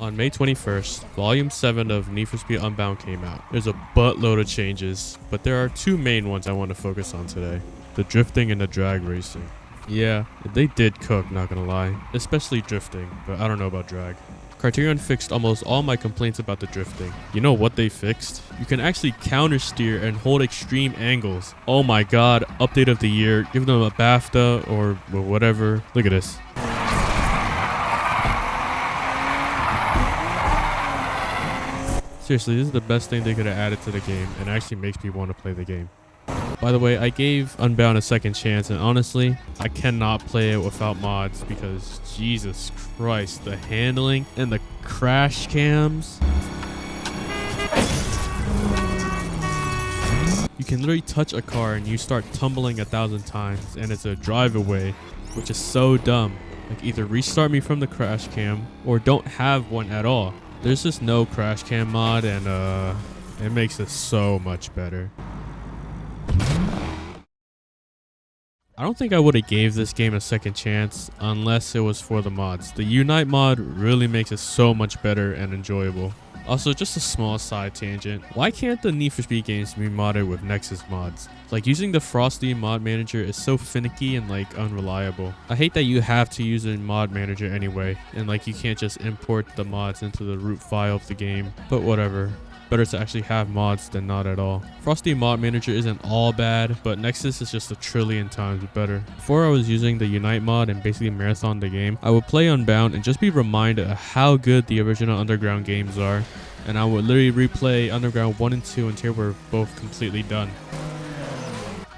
On May 21st, Volume 7 of Need for Speed Unbound came out. There's a buttload of changes, but there are two main ones I want to focus on today. The drifting and the drag racing. Yeah, they did cook, not gonna lie. Especially drifting, but I don't know about drag. Criterion fixed almost all my complaints about the drifting. You know what they fixed? You can actually counter steer and hold extreme angles. Oh my god, update of the year. Give them a BAFTA or whatever. Look at this. Seriously, this is the best thing they could have added to the game and actually makes me want to play the game. By the way, I gave Unbound a second chance, and honestly, I cannot play it without mods because Jesus Christ, the handling and the crash cams. You can literally touch a car and you start tumbling 1,000 times and it's a drive away, which is so dumb. Like, either restart me from the crash cam or don't have one at all. There's just no crash cam mod, and it makes it so much better. I don't think I would have gave this game a second chance unless it was for the mods. The Unite mod really makes it so much better and enjoyable. Also, just a small side tangent. Why can't the Need for Speed games be modded with Nexus mods? Like, using the Frosty mod manager is so finicky and like unreliable. I hate that you have to use a mod manager anyway, and like you can't just import the mods into the root file of the game. But whatever. Better to actually have mods than not at all. Frosty mod manager isn't all bad, but Nexus is just a trillion times better. Before I was using the Unite mod and basically marathon the game, I would play Unbound and just be reminded of how good the original Underground games are. And I would literally replay Underground 1 and 2 until we're both completely done.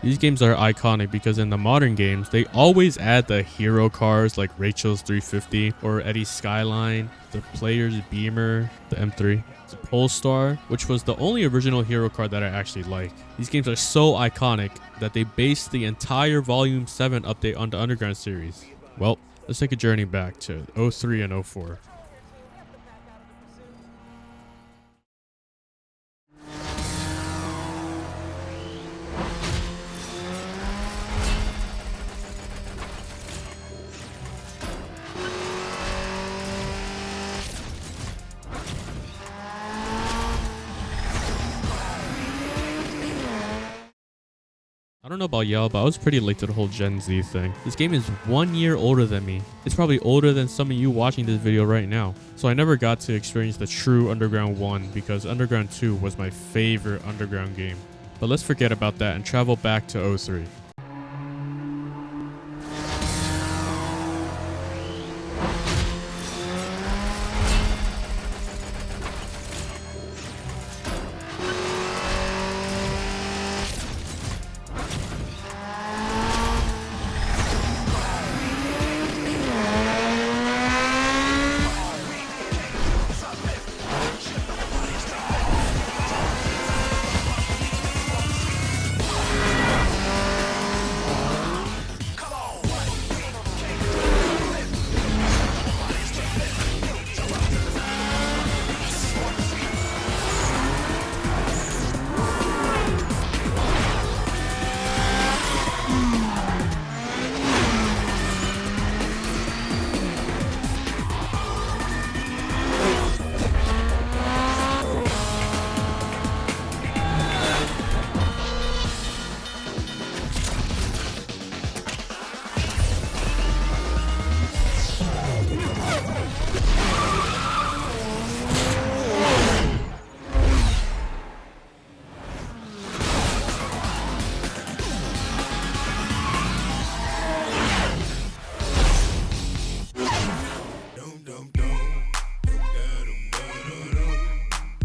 These games are iconic because in the modern games, they always add the hero cars like Rachel's 350 or Eddie's Skyline, the player's Beamer, the M3. The Polestar, which was the only original hero car that I actually like. These games are so iconic that they based the entire Volume 7 update on the Underground series. Well, let's take a journey back to 03 and 04. I don't know about y'all, but I was pretty late to the whole Gen Z thing. This game is 1 year older than me. It's probably older than some of you watching this video right now. So I never got to experience the true Underground 1 because Underground 2 was my favorite Underground game. But let's forget about that and travel back to 03.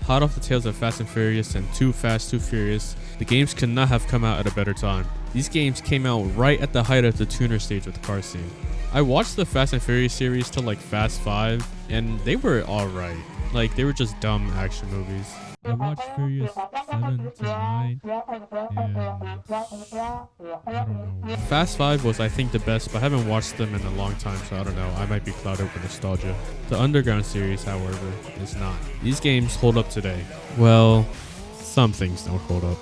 Hot off the tails of Fast and Furious and Too Fast, Too Furious, the games could not have come out at a better time. These games came out right at the height of the tuner stage with the car scene. I watched the Fast and Furious series till like Fast 5, and they were alright. Like, they were just dumb action movies. I watched Furious 7 to 9, and I don't know. Fast 5 was, I think, the best, but I haven't watched them in a long time, so I don't know. I might be clouded with nostalgia. The Underground series, however, is not. These games hold up today. Well, some things don't hold up.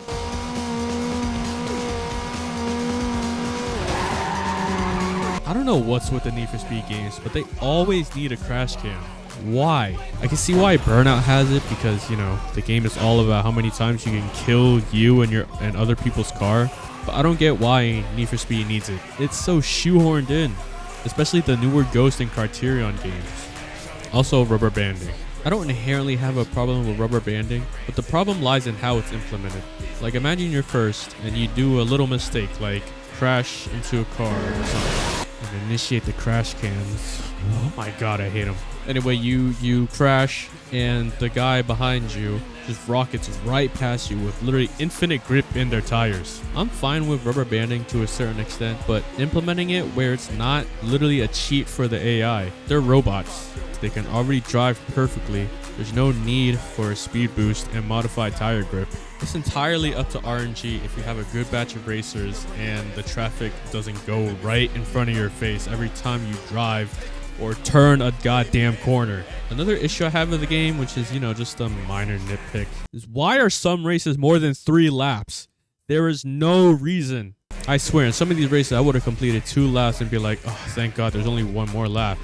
I don't know what's with the Need for Speed games, but they always need a crash cam. Why? I can see why Burnout has it because, you know, the game is all about how many times you can kill you and other people's car. But I don't get why Need for Speed needs it. It's so shoehorned in, especially the newer Ghost and Criterion games. Also, rubber banding. I don't inherently have a problem with rubber banding, but the problem lies in how it's implemented. Like, imagine you're first and you do a little mistake, like crash into a car or something, and initiate the crash cams. Oh my god, I hate them. Anyway, you crash and the guy behind you just rockets right past you with literally infinite grip in their tires. I'm fine with rubber banding to a certain extent, but implementing it where it's not literally a cheat for the AI. They're robots. They can already drive perfectly. There's no need for a speed boost and modified tire grip. It's entirely up to RNG if you have a good batch of racers and the traffic doesn't go right in front of your face every time you drive or turn a goddamn corner. Another issue I have with the game, which is, you know, just a minor nitpick, is why are some races more than 3 laps? There is no reason. I swear, in some of these races, I would have completed 2 laps and be like, oh, thank God, there's only 1 more lap.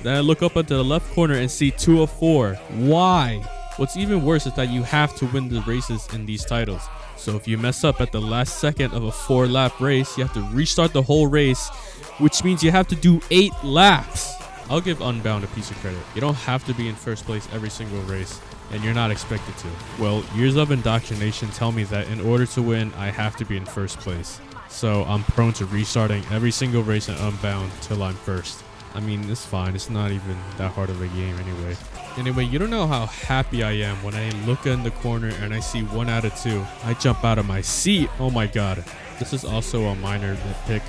Then I look up into the left corner and see 2 of 4. Why? What's even worse is that you have to win the races in these titles. So if you mess up at the last second of a 4-lap race, you have to restart the whole race, which means you have to do 8 laps. I'll give Unbound a piece of credit. You don't have to be in first place every single race, and you're not expected to. Well, years of indoctrination tell me that in order to win, I have to be in first place. So I'm prone to restarting every single race in Unbound till I'm first. I mean, it's fine. It's not even that hard of a game anyway. Anyway, you don't know how happy I am when I look in the corner and I see 1 out of 2. I jump out of my seat. Oh my god. This is also a minor nitpick,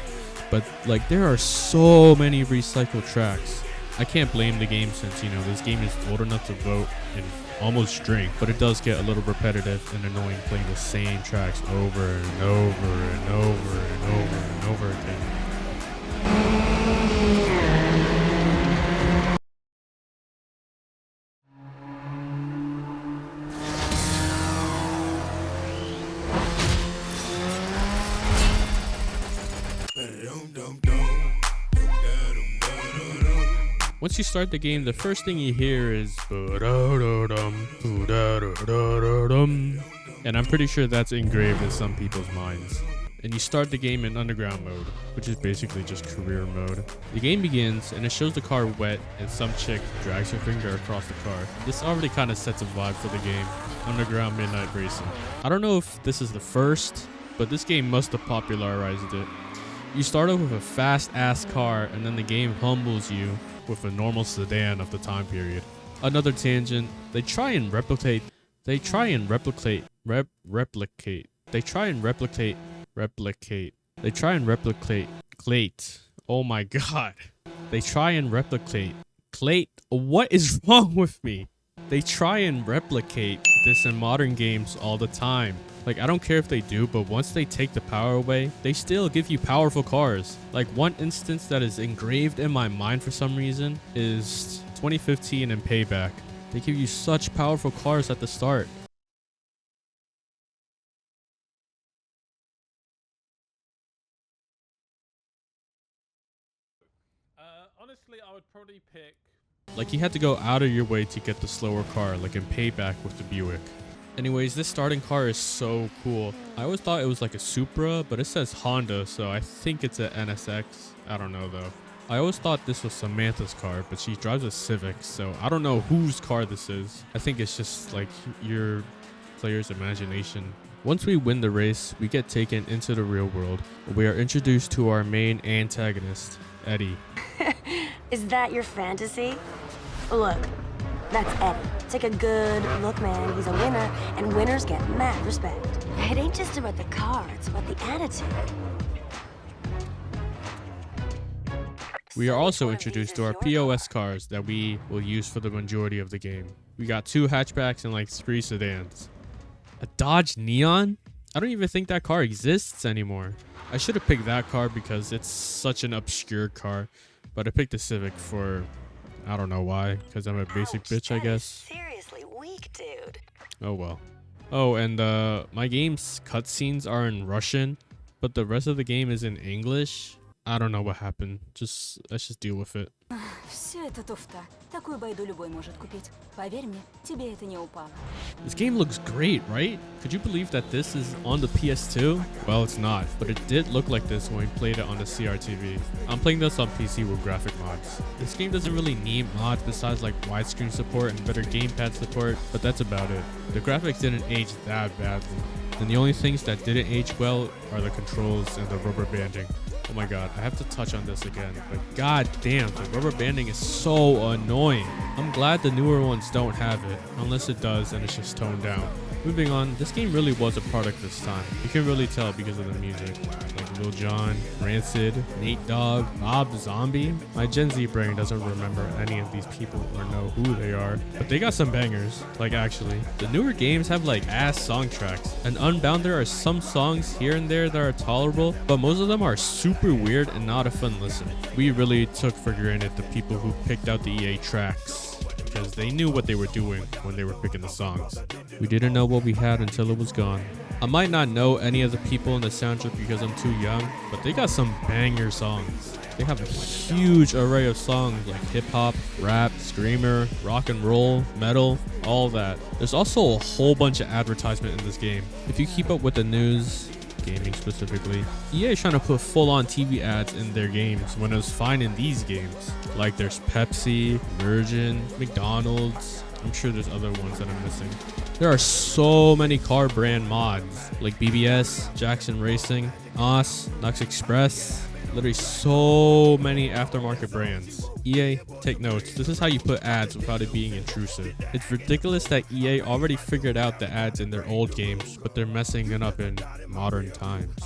but like there are so many recycled tracks. I can't blame the game since, you know, this game is old enough to vote and almost drink, but it does get a little repetitive and annoying playing the same tracks over and over and over and over and over again. Once you start the game, the first thing you hear is and I'm pretty sure that's engraved in some people's minds. And you start the game in underground mode, which is basically just career mode. The game begins and it shows the car wet and some chick drags her finger across the car. This already kind of sets a vibe for the game. Underground midnight racing. I don't know if this is the first, but this game must have popularized it. You start off with a fast ass car and then the game humbles you with a normal sedan of the time period. Another tangent, they try and replicate, oh my god. They try and replicate, what is wrong with me? They try and replicate this in modern games all the time. Like, I don't care if they do, but once they take the power away, they still give you powerful cars. Like, one instance that is engraved in my mind for some reason is 2015 and Payback. They give you such powerful cars at the start. Honestly, I would probably pick... Like, you had to go out of your way to get the slower car, like in Payback with the Buick. Anyways, this starting car is so cool. I always thought it was like a Supra, but it says Honda, so I think it's an NSX. I don't know though. I always thought this was Samantha's car, but she drives a Civic, so I don't know whose car this is. I think it's just like your player's imagination. Once we win the race, we get taken into the real world. We are introduced to our main antagonist, Eddie. Is that your fantasy? Look, that's Eddie. Take a good look, man. He's a winner, and winners get mad respect. It ain't just about the car, it's about the attitude. We are also introduced to our POS cars that we will use for the majority of the game. We got 2 hatchbacks and like 3 sedans. A Dodge Neon? I don't even think that car exists anymore. I should have picked that car because it's such an obscure car, but I picked the Civic for, I don't know why, because I'm a basic bitch, I guess. Seriously weak, dude. Oh well. Oh, and my game's cutscenes are in Russian, but the rest of the game is in English. I don't know what happened. Let's just deal with it. Все это туфта. Такую байду любой может купить. Поверь мне, тебе это не упало. This game looks great, right? Could you believe that this is on the PS2? Well, it's not, but it did look like this when we played it on the CRTV. I'm playing this on PC with graphic mods. This game doesn't really need mods besides like widescreen support and better gamepad support, but that's about it. The graphics didn't age that badly, and the only things that didn't age well are the controls and the rubber banding. Oh my god, I have to touch on this again, but god damn, the rubber banding is so annoying. I'm glad the newer ones don't have it, unless it does and it's just toned down. Moving on, this game really was a product this time. You can really tell because of the music. Like Lil Jon, Rancid, Nate Dogg, Bob Zombie. My Gen Z brain doesn't remember any of these people or know who they are, but they got some bangers, like actually. The newer games have like ass song tracks, and Unbound there are some songs here and there that are tolerable, but most of them are super weird and not a fun listen. We really took for granted the people who picked out the EA tracks, because they knew what they were doing when they were picking the songs. We didn't know what we had until it was gone. I might not know any of the people in the soundtrack because I'm too young, but they got some banger songs. They have a huge array of songs like hip-hop, rap, screamer, rock and roll, metal, all that. There's also a whole bunch of advertisement in this game. If you keep up with the news, gaming specifically, EA is trying to put full-on TV ads in their games when it was fine in these games. Like there's Pepsi, Virgin, McDonald's. I'm sure there's other ones that I'm missing. There are so many car brand mods like BBS, Jackson Racing, OS, Nux Express. Literally so many aftermarket brands. EA, take notes. This is how you put ads without it being intrusive. It's ridiculous that EA already figured out the ads in their old games, but they're messing it up in modern times.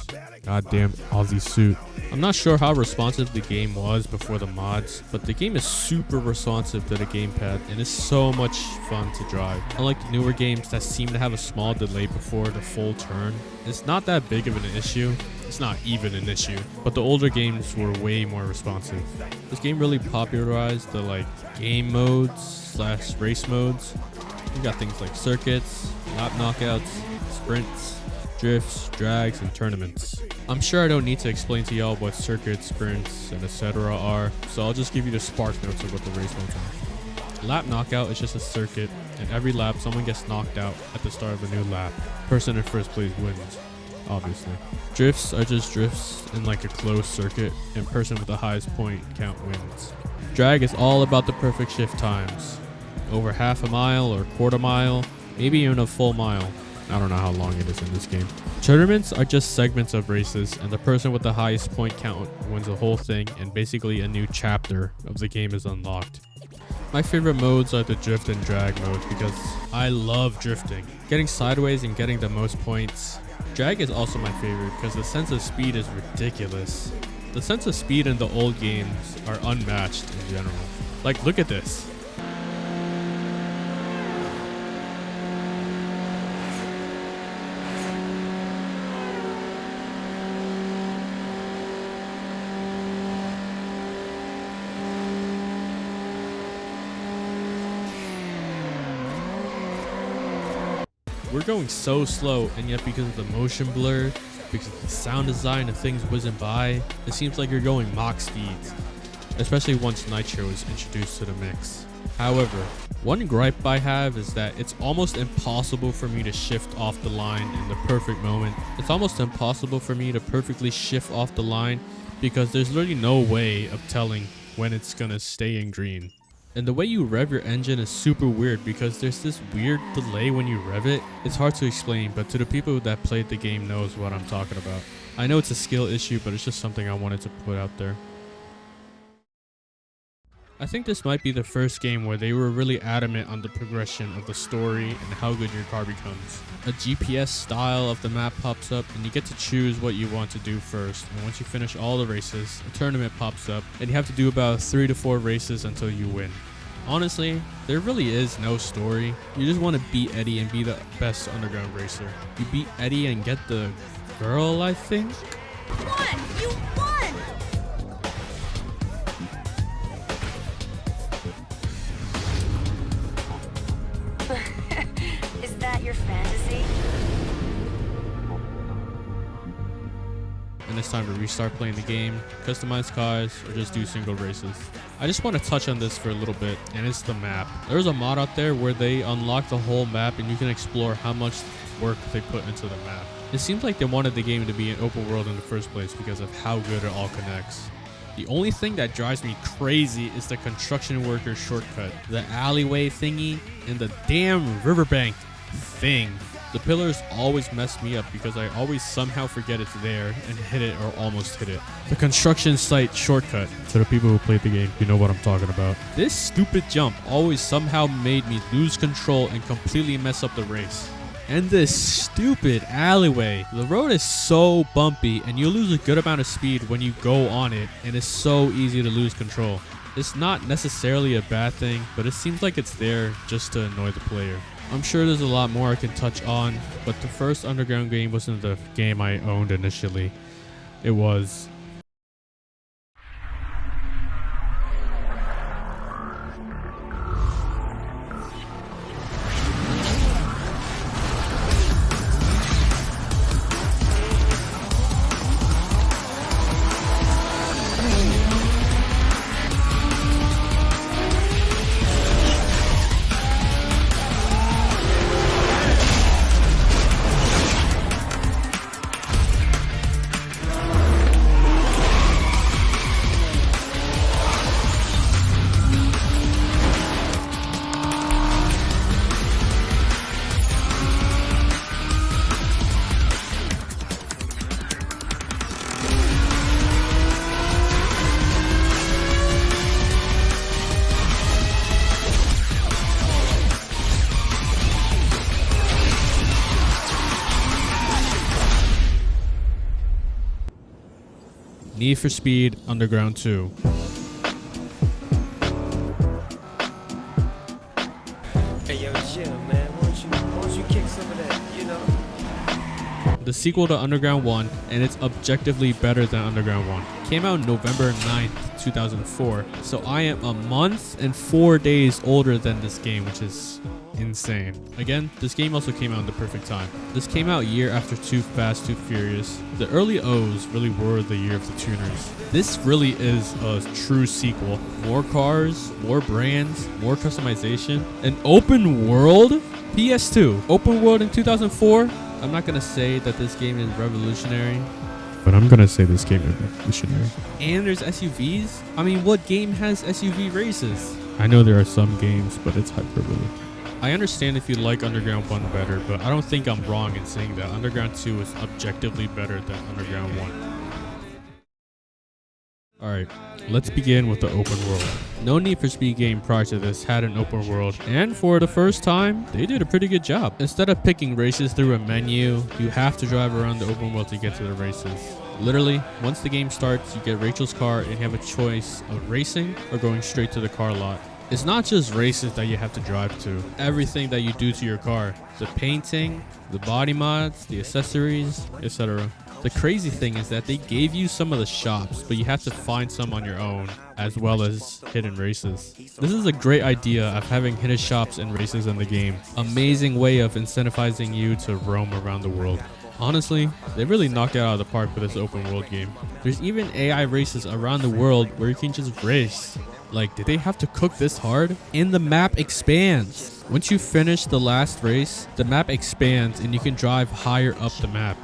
Goddamn Aussie suit. I'm not sure how responsive the game was before the mods, but the game is super responsive to the gamepad and is so much fun to drive. Unlike the newer games that seem to have a small delay before the full turn, it's not that big of an issue. It's not even an issue, but the older games were way more responsive. This game really popularized the like game modes / race modes. You got things like circuits, lap knockouts, sprints, drifts, drags, and tournaments. I'm sure I don't need to explain to y'all what circuits, sprints, and etc. are, so I'll just give you the spark notes of what the race modes are. Lap knockout is just a circuit, and every lap someone gets knocked out at the start of a new lap. Person in first place wins, obviously. Drifts are just drifts in like a closed circuit, and person with the highest point count wins. Drag is all about the perfect shift times. Over half a mile or quarter mile, maybe even a full mile. I don't know how long it is in this game. Tournaments are just segments of races, and the person with the highest point count wins the whole thing, and basically a new chapter of the game is unlocked. My favorite modes are the drift and drag modes because I love drifting. Getting sideways and getting the most points. Drag is also my favorite because the sense of speed is ridiculous. The sense of speed in the old games are unmatched in general. Like, look at this. We're going so slow, and yet because of the motion blur, because of the sound design and things whizzing by, it seems like you're going Mach speeds, especially once Nitro is introduced to the mix. However, one gripe I have is that it's almost impossible for me to shift off the line in the perfect moment. It's almost impossible for me to perfectly shift off the line because there's literally no way of telling when it's gonna stay in green. And the way you rev your engine is super weird because there's this weird delay when you rev it. It's hard to explain, but to the people that played the game knows what I'm talking about. I know it's a skill issue, but it's just something I wanted to put out there. I think this might be the first game where they were really adamant on the progression of the story and how good your car becomes. A GPS style of the map pops up and you get to choose what you want to do first, and once you finish all the races, a tournament pops up and you have to do about 3 to 4 races until you win. Honestly, there really is no story. You just want to beat Eddie and be the best underground racer. You beat Eddie and get the girl, I think? You won! Is that your fantasy? and it's time to restart playing the game, customize cars, or just do single races. I just want to touch on this for a little bit, and it's the map. There's a mod out there where they unlock the whole map and you can explore how much work they put into the map. It seems like they wanted the game to be an open world in the first place because of how good it all connects. The only thing that drives me crazy is the construction worker shortcut, the alleyway thingy, and the damn riverbank thing. The pillars always mess me up because I always somehow forget it's there and hit it or almost hit it. The construction site shortcut. To the people who played the game, you know what I'm talking about. This stupid jump always somehow made me lose control and completely mess up the race. And this stupid alleyway. The road is so bumpy and you lose a good amount of speed when you go on it, and it's so easy to lose control. It's not necessarily a bad thing, but it seems like it's there just to annoy the player. I'm sure there's a lot more I can touch on, but the first Underground game wasn't the game I owned initially. It was Need for Speed Underground 2. Hey yo, chill, man. Why don't you kick some of that, you know? The sequel to Underground 1, and it's objectively better than Underground 1. Came out November 9th, 2004, so I am a month and 4 days older than this game, which is insane. Again, this game also came out in the perfect time. This came out a year after Too Fast, Too Furious. The early O's really were the year of the tuners. This really is a true sequel. More cars, more brands, more customization, an open world. PS2, open world in 2004. I'm not gonna say that this game is revolutionary, but I'm gonna say this game is revolutionary. And there's SUVs. I mean, what game has SUV races? I know there are some games, but it's hyperbole. I understand if you like Underground 1 better, but I don't think I'm wrong in saying that Underground 2 is objectively better than Underground 1. Alright, let's begin with the open world. No Need for Speed game prior to this had an open world, and for the first time, they did a pretty good job. Instead of picking races through a menu, you have to drive around the open world to get to the races. Literally, once the game starts, you get Rachel's car and you have a choice of racing or going straight to the car lot. It's not just races that you have to drive to. Everything that you do to your car. The painting, the body mods, the accessories, etc. The crazy thing is that they gave you some of the shops, but you have to find some on your own, as well as hidden races. This is a great idea of having hidden shops and races in the game. Amazing way of incentivizing you to roam around the world. Honestly, they really knocked it out of the park with this open world game. There's even AI races around the world where you can just race. Like, did they have to cook this hard? And the map expands. Once you finish the last race, the map expands and you can drive higher up the map.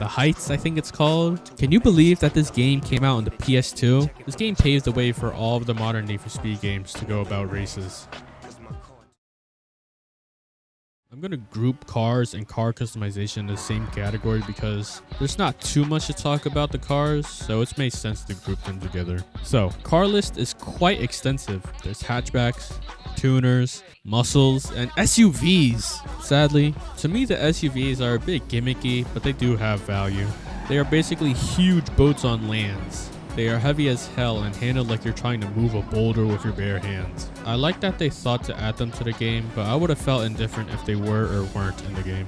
Heights, I think it's called. Can you believe that this game came out on the PS2? This game paved the way for all of the modern Need for Speed games to go about races. I'm gonna group cars and car customization in the same category because there's not too much to talk about the cars, so it's made sense to group them together. So, car list is quite extensive. There's hatchbacks, tuners, muscles, and SUVs. Sadly, to me the SUVs are a bit gimmicky, but they do have value. They are basically huge boats on lands. They are heavy as hell and handled like you're trying to move a boulder with your bare hands. I like that they thought to add them to the game, but I would have felt indifferent if they were or weren't in the game.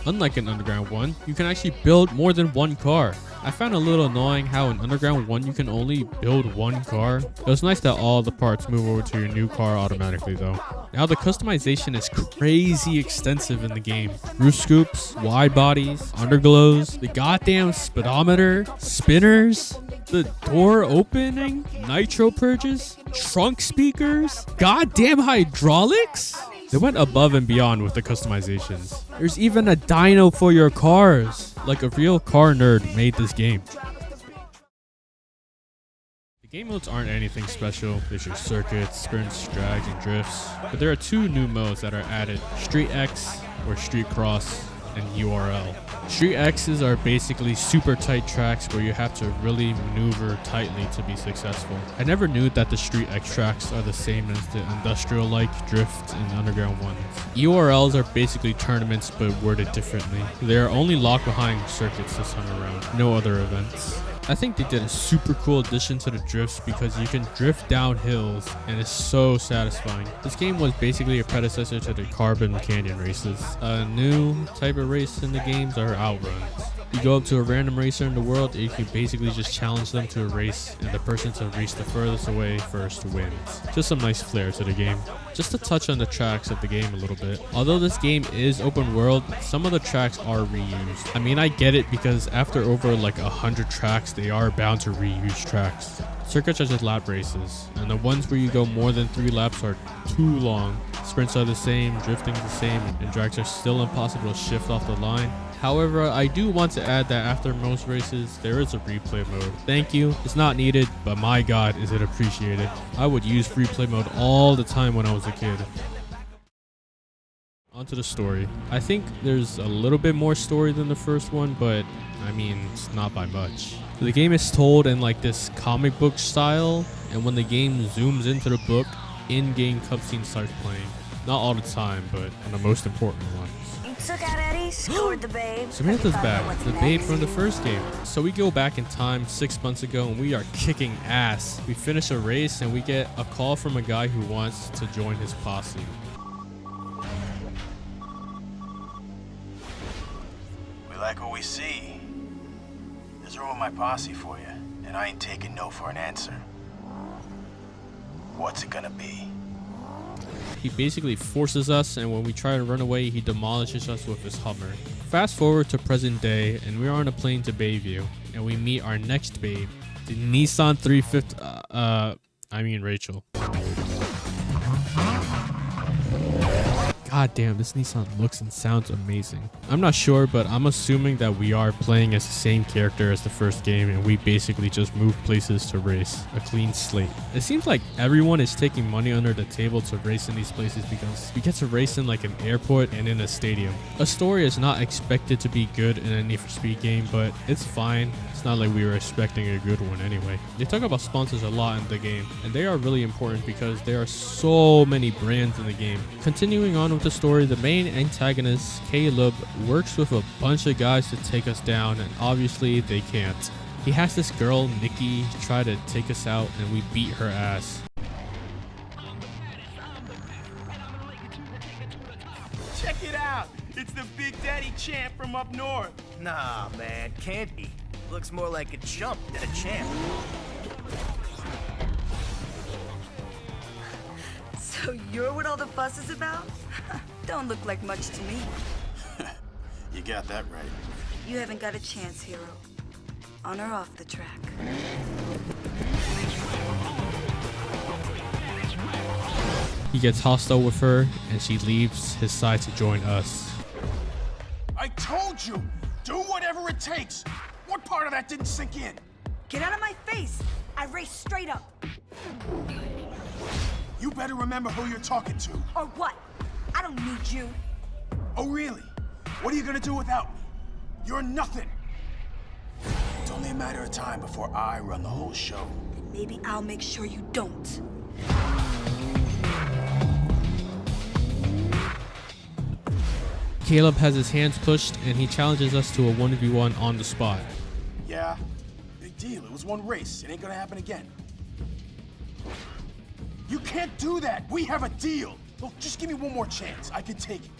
Unlike an Underground 1, you can actually build more than one car. I found a little annoying how in Underground 1 you can only build one car. It was nice that all the parts move over to your new car automatically though. Now the customization is crazy extensive in the game. Roof scoops, wide bodies, underglows, the goddamn speedometer, spinners, the door opening, nitro purges, trunk speakers, goddamn hydraulics. They went above and beyond with the customizations. There's even a dyno for your cars. Like a real car nerd made this game. The game modes aren't anything special. There's your circuits, sprints, drags, and drifts. But there are two new modes that are added. Street X or Street Cross and URL. Street X's are basically super tight tracks where you have to really maneuver tightly to be successful. I never knew that the Street X tracks are the same as the industrial-like drift in Underground 1. URLs are basically tournaments but worded differently. They are only locked behind circuits this time around, no other events. I think they did a super cool addition to the drifts because you can drift down hills and it's so satisfying. This game was basically a predecessor to the Carbon Canyon races. A new type of race in the games are outruns. You go up to a random racer in the world and you can basically just challenge them to a race, and the person to reach the furthest away first wins. Just some nice flair to the game. Just to touch on the tracks of the game a little bit. Although this game is open world, some of the tracks are reused. I mean, I get it because after over like 100 tracks, they are bound to reuse tracks. Circuits are just lap races, and the ones where you go more than 3 laps are too long. Sprints are the same, drifting's the same, and drags are still impossible to shift off the line. However, I do want to add that after most races, there is a replay mode. Thank you, it's not needed, but my god is it appreciated. I would use replay mode all the time when I was a kid. Onto the story. I think there's a little bit more story than the first one, but I mean, it's not by much. The game is told in like this comic book style, and when the game zooms into the book, in-game cutscenes start playing. Not all the time, but on the most important ones. Took out Eddie, scored the babe. Samantha's back, the babe from the first game. So we go back in time 6 months ago and we are kicking ass. We finish a race and we get a call from a guy who wants to join his posse. We like what we see. There's room in my posse for you, and I ain't taking no for an answer. What's it gonna be? He basically forces us, and when we try to run away, he demolishes us with his Hummer. Fast forward to present day, and we are on a plane to Bayview, and we meet our next babe, the Nissan 350, I mean Rachel. God damn, this Nissan looks and sounds amazing. I'm not sure, but I'm assuming that we are playing as the same character as the first game and we basically just move places to race. A clean slate. It seems like everyone is taking money under the table to race in these places because we get to race in like an airport and in a stadium. A story is not expected to be good in a Need for Speed game, but it's fine. It's not like we were expecting a good one anyway. They talk about sponsors a lot in the game, and they are really important because there are so many brands in the game. Continuing on with the story, the main antagonist, Caleb, works with a bunch of guys to take us down, and obviously they can't. He has this girl, Nikki, try to take us out, and we beat her ass. Check it out! It's the Big Daddy champ from up north. Nah, man, can't be. Looks more like a chump than a champ. So you're what all the fuss is about? Don't look like much to me. You got that right. You haven't got a chance, hero. On or off the track. He gets hostile with her, and she leaves his side to join us. I told you! Do whatever it takes! What part of that didn't sink in? Get out of my face! I race straight up. You better remember who you're talking to. Or what? I don't need you. Oh, really? What are you gonna do without me? You're nothing. It's only a matter of time before I run the whole show. And maybe I'll make sure you don't. Caleb has his hands pushed, and he challenges us to a 1v1 on the spot. Yeah? Then deal. It was one race. It ain't gonna happen again. You can't do that. We have a deal. Look, just give me one more chance. I can take it.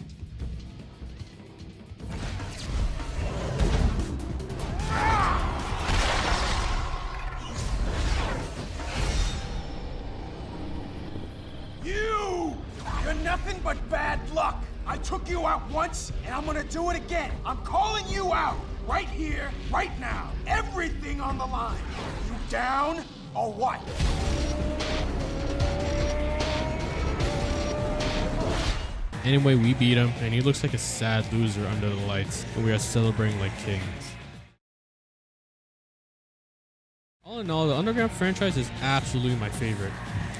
You're nothing but bad luck. I took you out once, and I'm gonna do it again. I'm calling you out. Right here, right now. Everything on the line. You down or what? Anyway, we beat him, and he looks like a sad loser under the lights, but we are celebrating like kings. All in all, the Underground franchise is absolutely my favorite.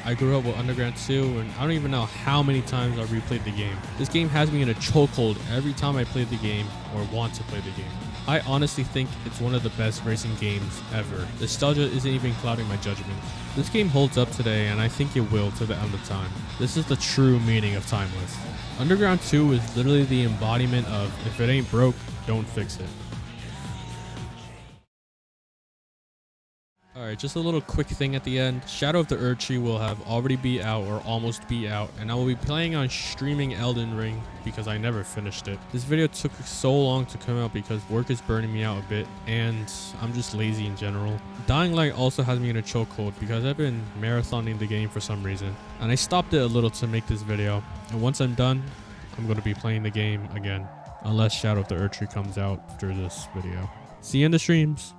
I grew up with Underground 2, and I don't even know how many times I replayed the game. This game has me in a chokehold every time I play the game or want to play the game. I honestly think it's one of the best racing games ever. Nostalgia isn't even clouding my judgment. This game holds up today, and I think it will to the end of time. This is the true meaning of timeless. Underground 2 is literally the embodiment of, if it ain't broke, don't fix it. Alright, just a little quick thing at the end. Shadow of the Erdtree will have already be out or almost be out, and I will be playing on streaming Elden Ring because I never finished it. This video took so long to come out because work is burning me out a bit and I'm just lazy in general. Dying Light also has me in a chokehold because I've been marathoning the game for some reason, and I stopped it a little to make this video, and once I'm done, I'm going to be playing the game again, unless Shadow of the Erdtree comes out after this video. See you in the streams.